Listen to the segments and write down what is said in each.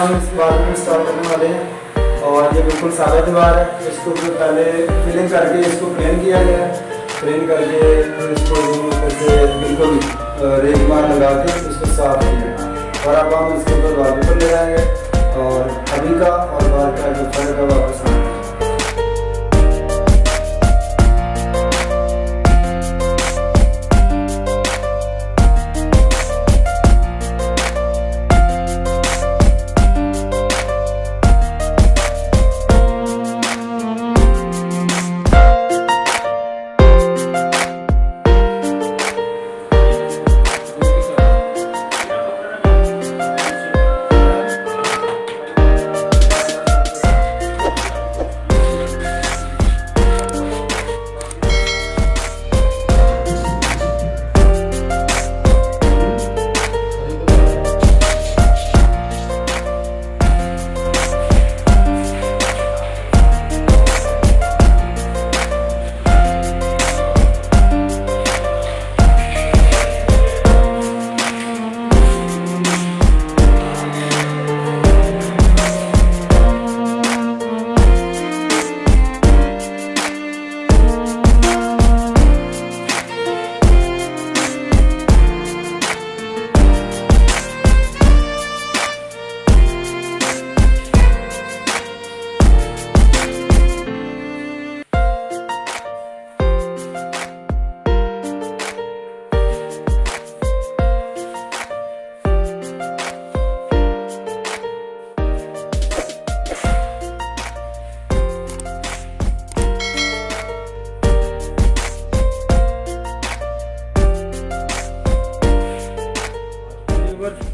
हम इस बार में इंस्टॉल करने वाले हैं और ये बिल्कुल सादा दीवार है। इसको पहले फिलिंग करके इसको प्लेन किया गया है। प्लेन करके फिर इसको ऊपर से बिल्कुल रेगमार लगा के इसको साफ किया और अब हम इसके ऊपर वॉलपेपर लगाएंगे और अभी का और बाहर का जो फर्क है वापस आएंगे।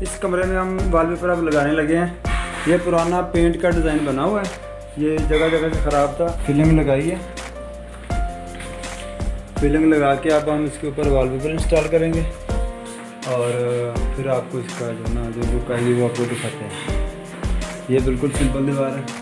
इस कमरे में हम वॉलपेपर अब लगाने लगे हैं। ये पुराना पेंट का डिज़ाइन बना हुआ है, ये जगह जगह से ख़राब था। फिलिंग लगाई है, फिलिंग लगा के अब हम इसके ऊपर वॉलपेपर इंस्टॉल करेंगे और फिर आपको इसका जो ना जो लुक आएगी वो आपको दिखाते हैं। ये बिल्कुल सिंपल दीवार है।